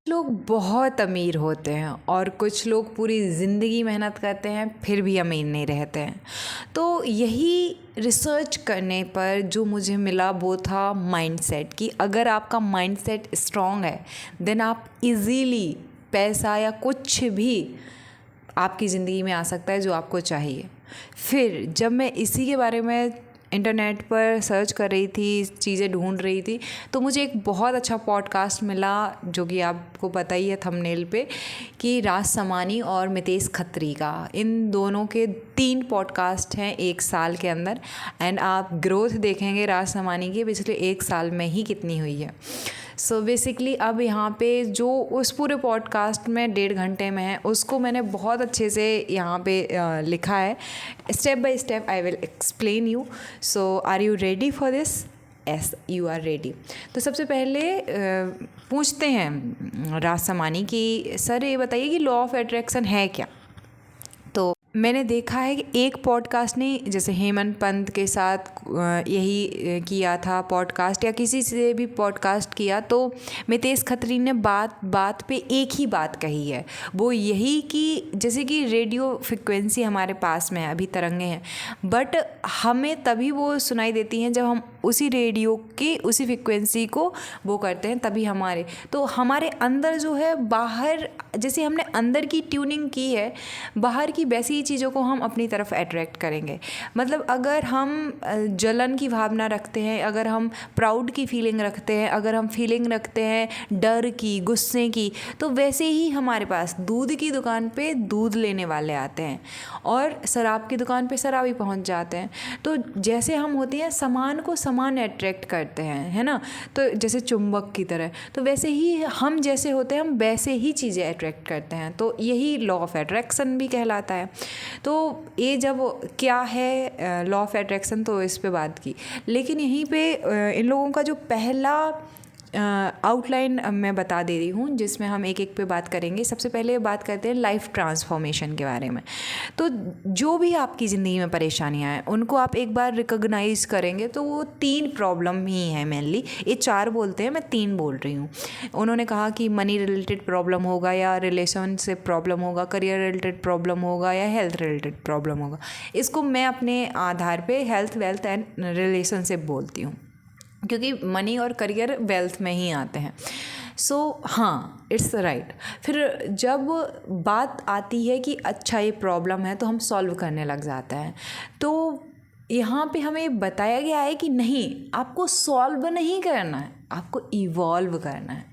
लोग बहुत अमीर होते हैं और कुछ लोग पूरी ज़िंदगी मेहनत करते हैं फिर भी अमीर नहीं रहते हैं। तो यही रिसर्च करने पर जो मुझे मिला वो था माइंडसेट, कि अगर आपका माइंडसेट स्ट्रॉन्ग है देन आप इजीली पैसा या कुछ भी आपकी ज़िंदगी में आ सकता है जो आपको चाहिए। फिर जब मैं इसी के बारे में इंटरनेट पर सर्च कर रही थी, चीज़ें ढूंढ रही थी, तो मुझे एक बहुत अच्छा पॉडकास्ट मिला जो कि आपको पता ही है थंबनेल पे, कि राज समानी और मितेश खत्री का। इन दोनों के 3 पॉडकास्ट हैं 1 साल के अंदर, एंड आप ग्रोथ देखेंगे राज समानी की पिछले 1 साल में ही कितनी हुई है। सो बेसिकली अब यहाँ पे जो उस पूरे पॉडकास्ट में 1.5 घंटे में है उसको मैंने बहुत अच्छे से यहाँ पे लिखा है। Step by step I will explain you. So are you ready for this? Yes, you are ready. तो सबसे पहले पूछते हैं राज समानी कि सर ये बताइए कि लॉ ऑफ अट्रैक्शन है क्या। तो मैंने देखा है कि एक पॉडकास्ट ने जैसे हेमंत पंत के साथ यही किया था पॉडकास्ट, या किसी से भी पॉडकास्ट किया, तो मितेश खत्री ने बात पे एक ही बात कही है, वो यही कि जैसे कि रेडियो फ्रिक्वेंसी हमारे पास में है, अभी तरंगे हैं, बट हमें तभी वो सुनाई देती हैं जब हम उसी रेडियो की उसी फ्रिक्वेंसी को वो करते हैं, तभी हमारे अंदर जो है, बाहर जैसे हमने अंदर की ट्यूनिंग की है, बाहर की वैसी ही चीज़ों को हम अपनी तरफ अट्रैक्ट करेंगे। मतलब अगर हम जलन की भावना रखते हैं, अगर हम प्राउड की फीलिंग रखते हैं, अगर हम फीलिंग रखते हैं डर की, गुस्से की, तो वैसे ही हमारे पास दूध की दुकान पे दूध लेने वाले आते हैं और शराब की दुकान पे शराबी पहुंच जाते हैं। तो जैसे हम होते हैं समान को समान अट्रैक्ट करते हैं, है ना, तो जैसे चुंबक की तरह, तो वैसे ही हम जैसे होते हैं हम वैसे ही चीज़ें अट्रैक्ट करते हैं। तो यही लॉ ऑफ अट्रैक्शन भी कहलाता है। तो ये जब क्या है लॉ ऑफ अट्रैक्शन, तो इस पे बात की, लेकिन यहीं पे इन लोगों का जो पहला आउटलाइन मैं बता दे रही हूँ जिसमें हम एक एक पे बात करेंगे। सबसे पहले बात करते हैं लाइफ ट्रांसफॉर्मेशन के बारे में। तो जो भी आपकी ज़िंदगी में परेशानियाँ हैं उनको आप एक बार रिकॉग्नाइज करेंगे तो वो 3 प्रॉब्लम ही हैं मेनली। ये 4 बोलते हैं, मैं 3 बोल रही हूँ। उन्होंने कहा कि मनी रिलेटेड प्रॉब्लम होगा, या रिलेशनशिप प्रॉब्लम होगा, करियर रिलेटेड प्रॉब्लम होगा, या हेल्थ रिलेटेड प्रॉब्लम होगा। इसको मैं अपने आधार पे हेल्थ, वेल्थ एंड रिलेशनशिप बोलती हूँ, क्योंकि मनी और करियर वेल्थ में ही आते हैं। सो हाँ, इट्स राइट। फिर जब बात आती है कि अच्छा ये प्रॉब्लम है तो हम सॉल्व करने लग जाते हैं, तो यहाँ पे हमें बताया गया है कि नहीं, आपको सॉल्व नहीं करना है, आपको इवॉल्व करना है।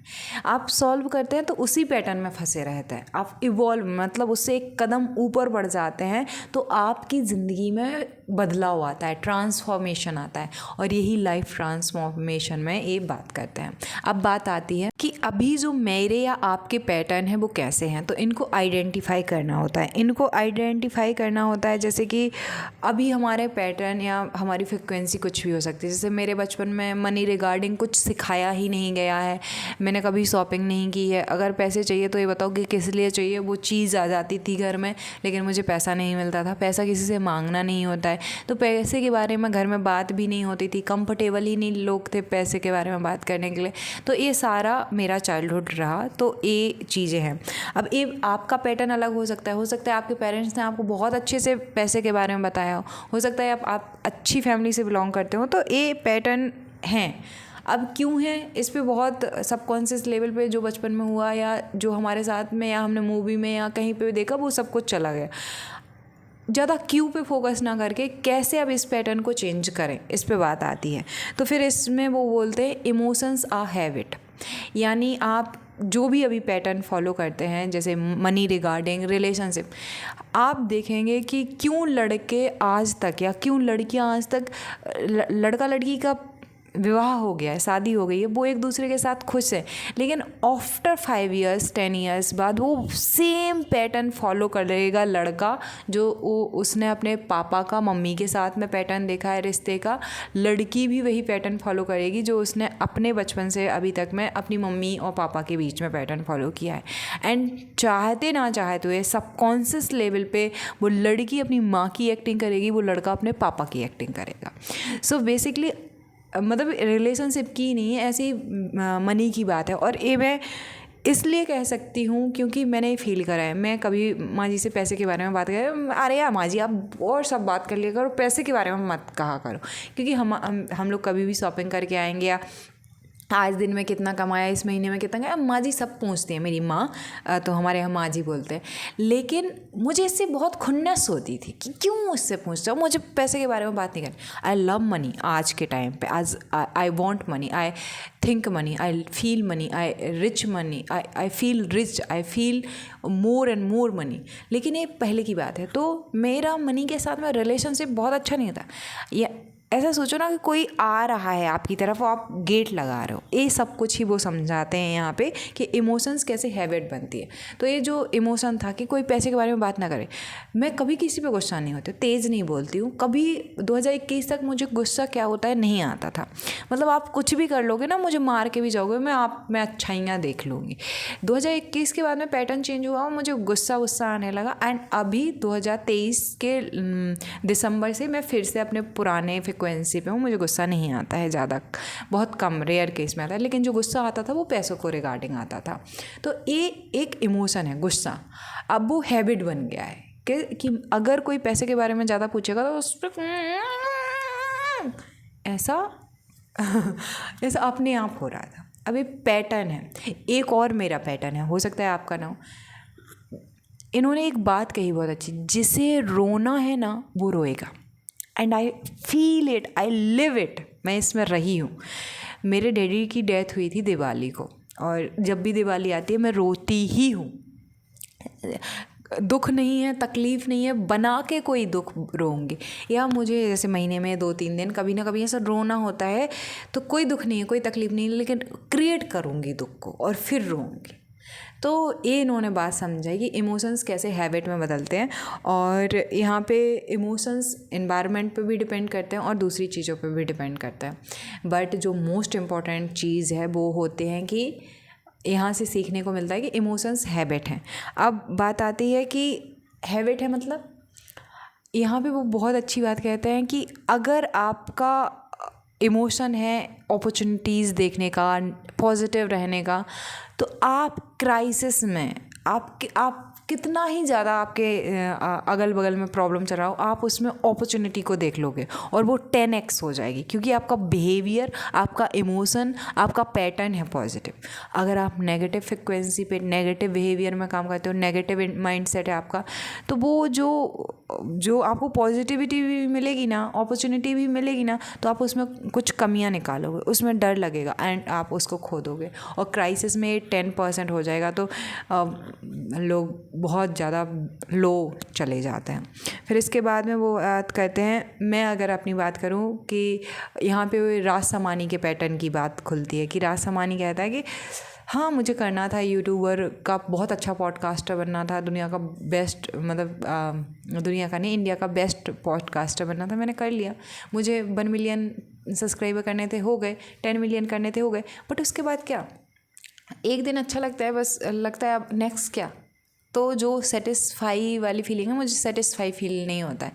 आप सॉल्व करते हैं तो उसी पैटर्न में फंसे रहते हैं। आप इवॉल्व मतलब उससे एक कदम ऊपर बढ़ जाते हैं तो आपकी ज़िंदगी में बदलाव आता है, ट्रांसफॉर्मेशन आता है, और यही लाइफ ट्रांसफॉर्मेशन में ये बात करते हैं। अब बात आती है कि अभी जो मेरे या आपके पैटर्न हैं वो कैसे हैं, तो इनको आइडेंटिफाई करना होता है। इनको आइडेंटिफाई करना होता है जैसे कि अभी हमारे पैटर्न या हमारी फ्रिक्वेंसी कुछ भी हो सकती है। जैसे मेरे बचपन में मनी रिगार्डिंग कुछ सिखाया ही नहीं गया है, मैंने कभी शॉपिंग नहीं की है। अगर पैसे चाहिए तो ये बताओ कि किस लिए चाहिए, वो चीज़ आ जाती थी घर में, लेकिन मुझे पैसा नहीं मिलता था। पैसा किसी से मांगना नहीं होता है, तो पैसे के बारे में घर में बात भी नहीं होती थी, कंफर्टेबल ही नहीं लोग थे पैसे के बारे में बात करने के लिए। तो ये सारा मेरा चाइल्डहुड रहा, तो ये चीज़ें हैं। अब ये आपका पैटर्न अलग हो सकता है आपके पेरेंट्स ने आपको बहुत अच्छे से पैसे के बारे में बताया हो सकता है आप अच्छी फैमिली से बिलोंग करते हो, तो ये पैटर्न हैं। अब क्यों है, इस पे बहुत सबकॉन्शियस लेवल पे जो बचपन में हुआ या जो हमारे साथ में या हमने मूवी में या कहीं पे देखा वो सब कुछ चला गया। ज़्यादा क्यों पे फोकस ना करके कैसे अब इस पैटर्न को चेंज करें, इस पे बात आती है। तो फिर इसमें वो बोलते हैं इमोशंस आर हैबिट, यानी आप जो भी अभी पैटर्न फॉलो करते हैं जैसे मनी रिगार्डिंग रिलेशनशिप, आप देखेंगे कि क्यों लड़के आज तक या क्यों लड़कियां आज तक, लड़का लड़की का विवाह हो गया है, शादी हो गई है, वो एक दूसरे के साथ खुश है, लेकिन आफ्टर 5 ईयर्स 10 ईयर्स बाद वो सेम पैटर्न फॉलो करेगा लड़का जो उसने अपने पापा का मम्मी के साथ में पैटर्न देखा है रिश्ते का। लड़की भी वही पैटर्न फॉलो करेगी जो उसने अपने बचपन से अभी तक में अपनी मम्मी और पापा के बीच में पैटर्न फॉलो किया है। एंड चाहते ना चाहते हुए सबकॉन्शियस लेवल पे वो लड़की अपनी माँ की एक्टिंग करेगी, वो लड़का अपने पापा की एक्टिंग करेगा। सो बेसिकली मतलब रिलेशनशिप की नहीं है, ऐसी मनी की बात है। और ये मैं इसलिए कह सकती हूँ क्योंकि मैंने फील करा है। मैं कभी माँ जी से पैसे के बारे में बात कर, अरे यार माँ जी आप और सब बात कर लिया करो, पैसे के बारे में मत कहा करो। क्योंकि हम लोग कभी भी शॉपिंग करके आएंगे या आज दिन में कितना कमाया, इस महीने में कितना कमाया, माँ जी सब पूछती हैं। मेरी माँ तो हमारे यहाँ माँ जी बोलते हैं। लेकिन मुझे इससे बहुत खुन्नस होती थी कि क्यों मुझसे पूछते हो, मुझे पैसे के बारे में बात नहीं करनी। आई लव मनी आज के टाइम पे, आज I want money, I think money, I feel money, I rich money, I feel rich, I feel more and more money. लेकिन ये पहले की बात है। तो मेरा मनी के साथ में रिलेशनशिप बहुत अच्छा नहीं था। या ऐसा सोचो ना कि कोई आ रहा है आपकी तरफ और आप गेट लगा रहे हो। ये सब कुछ ही वो समझाते हैं यहाँ पे कि इमोशंस कैसे हैबिट बनती है। तो ये जो इमोशन था कि कोई पैसे के बारे में बात ना करे, मैं कभी किसी पे गुस्सा नहीं होती, तेज़ नहीं बोलती हूँ कभी। 2021 तक मुझे गुस्सा क्या होता है नहीं आता था। मतलब आप कुछ भी कर लोगे ना, मुझे मार के भी जाओगे, मैं अच्छाइयाँ देख लूँगी। 2021 के बाद में पैटर्न चेंज हुआ, मुझे गुस्सा आने लगा। एंड अभी 2023 के दिसंबर से मैं फिर से अपने पुराने फ्रिक्वेंसी पे हूँ। मुझे गुस्सा नहीं आता है ज़्यादा, बहुत कम रेयर केस में आता है। लेकिन जो गुस्सा आता था वो पैसों को रिगार्डिंग आता था। तो ये एक इमोशन है गुस्सा, अब वो हैबिट बन गया है कि अगर कोई पैसे के बारे में ज़्यादा पूछेगा तो उस पर ऐसा ऐसा अपने आप हो रहा था। अब ये पैटर्न है। एक और मेरा पैटर्न है, हो सकता है आपका ना हो। इन्होंने एक बात कही बहुत अच्छी, जिसे रोना है ना वो रोएगा। And I feel it, I live it. मैं इसमें रही हूँ। मेरे डैडी की डेथ हुई थी दिवाली को, और जब भी दिवाली आती है मैं रोती ही हूँ। दुख नहीं है, तकलीफ़ नहीं है, बना के कोई दुख रोऊंगी। या मुझे जैसे महीने में 2-3 दिन कभी ना कभी ऐसा रोना होता है, तो कोई दुख नहीं है, कोई तकलीफ़ नहीं है, लेकिन क्रिएट करूँगी दुख को और फिर रोऊंगी। तो ये इन्होंने बात समझाई कि इमोशंस कैसे हैबिट में बदलते हैं। और यहाँ पे इमोशंस एनवायरनमेंट पे भी डिपेंड करते हैं और दूसरी चीज़ों पे भी डिपेंड करते हैं। बट जो मोस्ट इम्पॉर्टेंट चीज़ है वो होते हैं कि यहाँ से सीखने को मिलता है कि इमोशंस हैबिट हैं। अब बात आती है कि हैबिट है मतलब, यहाँ पे वो बहुत अच्छी बात कहते हैं कि अगर आपका इमोशन है अपॉर्चुनिटीज़ देखने का, पॉजिटिव रहने का, तो आप क्राइसिस में आप कितना ही ज़्यादा आपके अगल बगल में प्रॉब्लम चल रहा हो, आप उसमें अपॉर्चुनिटी को देख लोगे और वो 10x हो जाएगी। क्योंकि आपका बिहेवियर, आपका इमोशन, आपका पैटर्न है पॉजिटिव। अगर आप नेगेटिव फ्रिक्वेंसी पे, नेगेटिव बिहेवियर में काम करते हो, नेगेटिव माइंडसेट है आपका, तो वो जो आपको पॉजिटिविटी भी मिलेगी ना, अपॉर्चुनिटी भी मिलेगी ना, तो आप उसमें कुछ कमियां निकालोगे, उसमें डर लगेगा एंड आप उसको खो दोगे। और क्राइसिस में 10% हो जाएगा तो लोग बहुत ज़्यादा लो चले जाते हैं। फिर इसके बाद में वो बात कहते हैं, मैं अगर अपनी बात करूं कि यहाँ पे राज समानी के पैटर्न की बात खुलती है कि राज समानी कहता है कि हाँ मुझे करना था, यूट्यूबर का बहुत अच्छा पॉडकास्टर बनना था, दुनिया का बेस्ट, मतलब दुनिया का नहीं, इंडिया का बेस्ट पॉडकास्टर बनना था। मैंने कर लिया, मुझे 1 मिलियन सब्सक्राइबर करने थे, हो गए, 10 मिलियन करने थे, हो गए। बट उसके बाद क्या, एक दिन अच्छा लगता है, बस लगता है अब नेक्स्ट क्या। तो जो सेटिस्फाई वाली फीलिंग है, मुझे सेटिस्फाई फील नहीं होता है।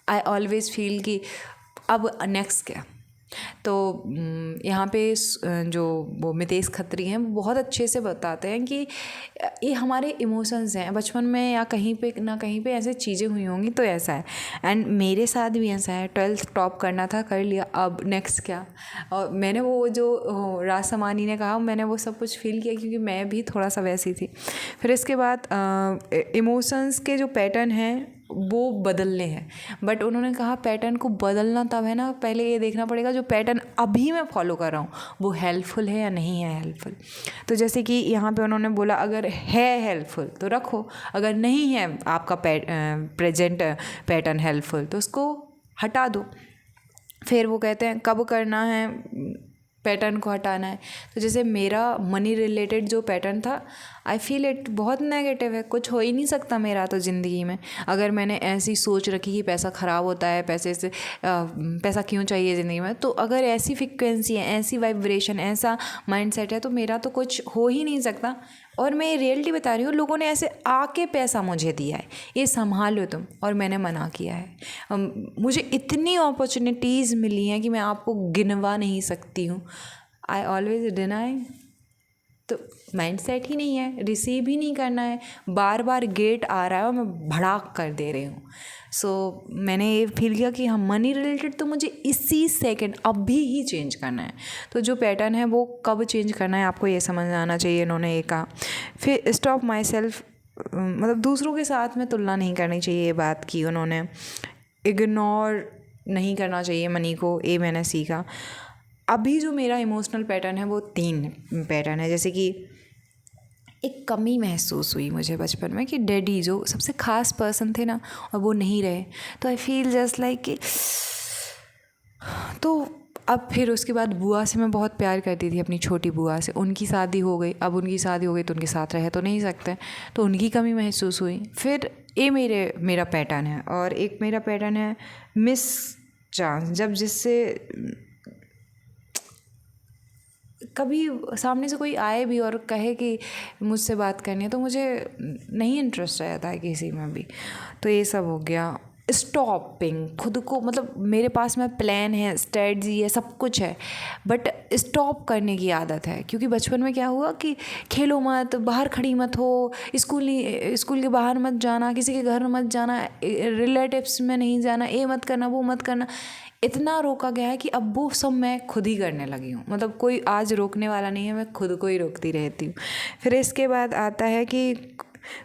आई ऑलवेज़ फील कि अब नेक्स्ट क्या। तो यहाँ पे जो वो मितेश खत्री हैं, वो बहुत अच्छे से बताते हैं कि ये हमारे इमोशंस हैं। बचपन में या कहीं पे ना कहीं पे ऐसे चीज़ें हुई होंगी तो ऐसा है। एंड मेरे साथ भी ऐसा है, 12th टॉप करना था, कर लिया, अब नेक्स्ट क्या। और मैंने वो जो राज समानी ने कहा, मैंने वो सब कुछ फील किया क्योंकि मैं भी थोड़ा सा वैसी थी। फिर इसके बाद इमोशंस के जो पैटर्न हैं वो बदलने हैं। बट उन्होंने कहा पैटर्न को बदलना तब है ना, पहले ये देखना पड़ेगा जो पैटर्न अभी मैं फॉलो कर रहा हूँ वो हेल्पफुल है या नहीं है हेल्पफुल। तो जैसे कि यहाँ पे उन्होंने बोला अगर है हेल्पफुल तो रखो, अगर नहीं है आपका प्रेजेंट पैटर्न हेल्पफुल तो उसको हटा दो। फिर वो कहते हैं कब करना है पैटर्न को हटाना है। तो जैसे मेरा मनी रिलेटेड जो पैटर्न था, आई फील इट बहुत नेगेटिव है, कुछ हो ही नहीं सकता मेरा तो ज़िंदगी में। अगर मैंने ऐसी सोच रखी कि पैसा ख़राब होता है, पैसे से पैसा क्यों चाहिए ज़िंदगी में, तो अगर ऐसी फ्रिक्वेंसी है, ऐसी वाइब्रेशन, ऐसा माइंडसेट है तो मेरा तो कुछ हो ही नहीं सकता। और मैं ये रियलिटी बता रही हूँ, लोगों ने ऐसे आके पैसा मुझे दिया है, ये संभालो तुम, और मैंने मना किया है। मुझे इतनी अपॉर्चुनिटीज़ मिली हैं कि मैं आपको गिनवा नहीं सकती हूँ। आई ऑलवेज डिनाई तो माइंडसेट ही नहीं है, रिसीव ही नहीं करना है, बार बार गेट आ रहा है और मैं भड़ाक कर दे रही हूँ। सो मैंने ये फील किया कि हाँ, मनी रिलेटेड तो मुझे इसी सेकंड अभी ही चेंज करना है। तो जो पैटर्न है वो कब चेंज करना है आपको ये समझ आना चाहिए, इन्होंने ये कहा। फिर स्टॉप माई सेल्फ, मतलब दूसरों के साथ में तुलना नहीं करनी चाहिए, ये बात की उन्होंने। इग्नोर नहीं करना चाहिए मनी को, ये मैंने सीखा। अभी जो मेरा इमोशनल पैटर्न है वो 3 पैटर्न है। जैसे कि एक कमी महसूस हुई मुझे बचपन में कि डैडी जो सबसे ख़ास पर्सन थे ना, और वो नहीं रहे, तो आई फील जस्ट लाइक कि, तो अब फिर उसके बाद बुआ से मैं बहुत प्यार करती थी, अपनी छोटी बुआ से। उनकी शादी हो गई, अब उनकी शादी हो गई तो उनके साथ रह तो नहीं सकते, तो उनकी कमी महसूस हुई। फिर ये मेरा पैटर्न है। और एक मेरा पैटर्न है मिस चांस, जब जिससे कभी सामने से कोई आए भी और कहे कि मुझसे बात करनी है, तो मुझे नहीं इंटरेस्ट रहता है किसी में भी। तो ये सब हो गया। स्टॉपिंग खुद को, मतलब मेरे पास में प्लान है, स्ट्रेटजी है, सब कुछ है, बट स्टॉप करने की आदत है। क्योंकि बचपन में क्या हुआ कि खेलो मत, बाहर खड़ी मत हो, स्कूल के बाहर मत जाना, किसी के घर मत जाना, रिलेटिव्स में नहीं जाना, ये मत करना, वो मत करना, इतना रोका गया है कि अब वो सब मैं खुद ही करने लगी हूँ। मतलब कोई आज रोकने वाला नहीं है, मैं खुद को ही रोकती रहती हूँ। फिर इसके बाद आता है कि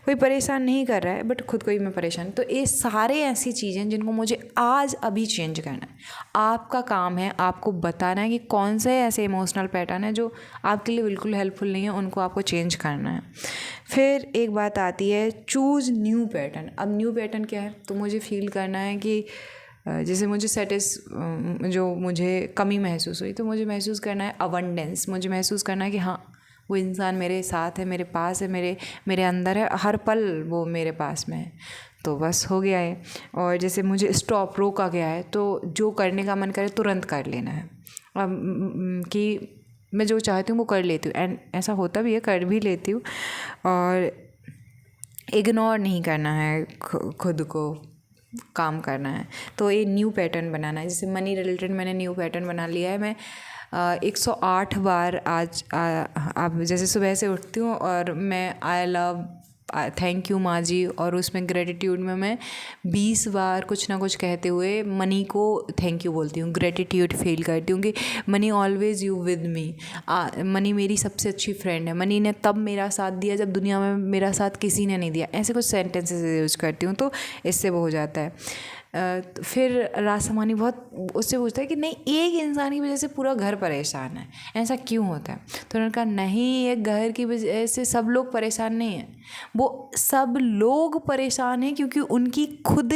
कोई परेशान नहीं कर रहा है, बट खुद को ही मैं परेशान। तो ये सारे ऐसी चीज़ें जिनको मुझे आज अभी चेंज करना है। आपका काम है आपको बताना है कि कौन से ऐसे इमोशनल पैटर्न है जो आपके लिए बिल्कुल हेल्पफुल नहीं है, उनको आपको चेंज करना है। फिर एक बात आती है चूज़ न्यू पैटर्न। अब न्यू पैटर्न क्या है, तो मुझे फील करना है कि जैसे मुझे जो मुझे कमी महसूस हुई, तो मुझे महसूस करना है अबंडेंस। मुझे महसूस करना है कि हाँ, वो इंसान मेरे साथ है, मेरे पास है, मेरे अंदर है, हर पल वो मेरे पास में है। तो बस हो गया है। और जैसे मुझे स्टॉप रोका गया है, तो जो करने का मन करे तुरंत कर लेना है। कि मैं जो चाहती हूँ वो कर लेती हूँ, एंड ऐसा होता भी है, कर भी लेती हूँ। और इग्नोर नहीं करना है खुद को, काम करना है। तो ये न्यू पैटर्न बनाना है। जैसे मनी रिलेटेड मैंने न्यू पैटर्न बना लिया है। मैं 108 बार आज अब जैसे सुबह से उठती हूँ और मैं आई लव, थैंक यू माँ जी, और उसमें ग्रेटिट्यूड में मैं 20 बार कुछ ना कुछ कहते हुए मनी को थैंक यू बोलती हूँ, ग्रेटिट्यूड फील करती हूँ कि money always you with me. Money मेरी सबसे अच्छी फ्रेंड है, मनी ने तब मेरा साथ दिया जब दुनिया में मेरा साथ किसी ने नहीं दिया। ऐसे कुछ सेंटेंसेस यूज करती हूँ, तो इससे वो हो जाता है। फिर रासमानी बहुत उससे पूछता है कि नहीं, एक इंसान की वजह से पूरा घर परेशान है, ऐसा क्यों होता है? तो उन्होंने कहा नहीं, एक घर की वजह से सब लोग परेशान नहीं हैं, वो सब लोग परेशान हैं क्योंकि उनकी खुद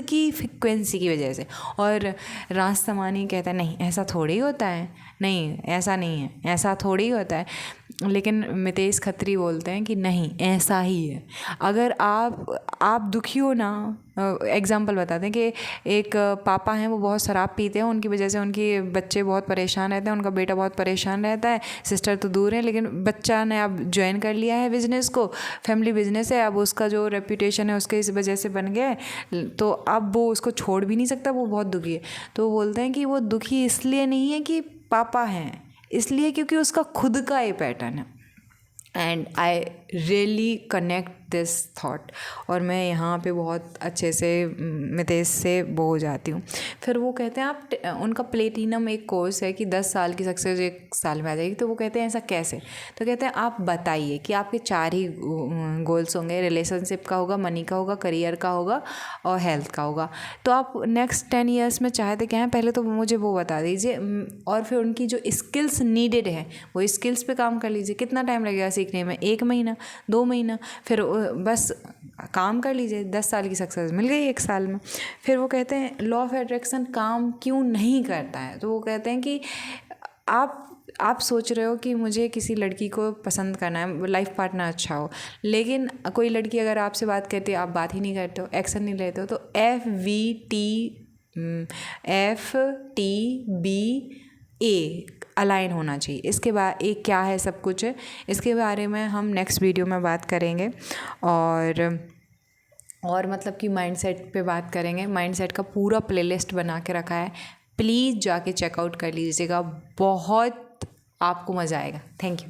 की फ्रिक्वेंसी की वजह से। और रासमानी कहता है नहीं, ऐसा थोड़ी होता है, नहीं ऐसा नहीं है, ऐसा थोड़ी होता है। लेकिन मितेश खत्री बोलते हैं कि नहीं, ऐसा ही है। अगर आप दुखी हो ना, एग्जाम्पल बताते हैं कि एक पापा हैं, वो बहुत शराब पीते हैं, उनकी वजह से उनके बच्चे बहुत परेशान रहते हैं, उनका बेटा बहुत परेशान रहता है, सिस्टर तो दूर है, लेकिन बच्चा ने अब ज्वाइन कर लिया है बिज़नेस को, फैमिली बिजनेस है, अब उसका जो रेपुटेशन है उसके इस वजह से बन गया है, तो अब वो उसको छोड़ भी नहीं सकता, वो बहुत दुखी है। तो वो बोलते हैं कि वो दुखी इसलिए नहीं है कि पापा हैं, इसलिए क्योंकि उसका खुद का ये पैटर्न है। And I really connect this thought, और मैं यहाँ पे बहुत अच्छे से मितेश से वो हो जाती हूँ। फिर वो कहते हैं उनका प्लेटिनम एक कोर्स है कि 10 साल की सक्सेस 1 साल में आ जाएगी। तो वो कहते हैं ऐसा कैसे? तो कहते हैं आप बताइए कि आपके 4 ही गोल्स होंगे, रिलेशनशिप का होगा, मनी का होगा, करियर का होगा और हेल्थ का होगा। तो आप नेक्स्ट 10 ईयर्स में चाहते क्या हैं, पहले तो मुझे वो बता दीजिए, और फिर उनकी जो स्किल्स नीडेड है वो स्किल्स पे काम कर लीजिए। कितना टाइम लगेगा सीखने में? 1 महीना, 2 महीना, फिर बस काम कर लीजिए, 10 साल की सक्सेस मिल गई 1 साल में। फिर वो कहते हैं लॉ ऑफ अट्रैक्शन काम क्यों नहीं करता है? तो वो कहते हैं कि आप सोच रहे हो कि मुझे किसी लड़की को पसंद करना है, लाइफ पार्टनर अच्छा हो, लेकिन कोई लड़की अगर आपसे बात करती है, आप बात ही नहीं करते हो, एक्शन नहीं लेते हो, तो FVTBA अलाइन होना चाहिए। इसके बाद एक क्या है, सब कुछ है, इसके बारे में हम नेक्स्ट वीडियो में बात करेंगे। और मतलब कि माइंडसेट पे बात करेंगे। माइंडसेट का पूरा प्लेलिस्ट बना के रखा है, प्लीज़ जाके चेकआउट कर लीजिएगा, बहुत आपको मज़ा आएगा। Thank you.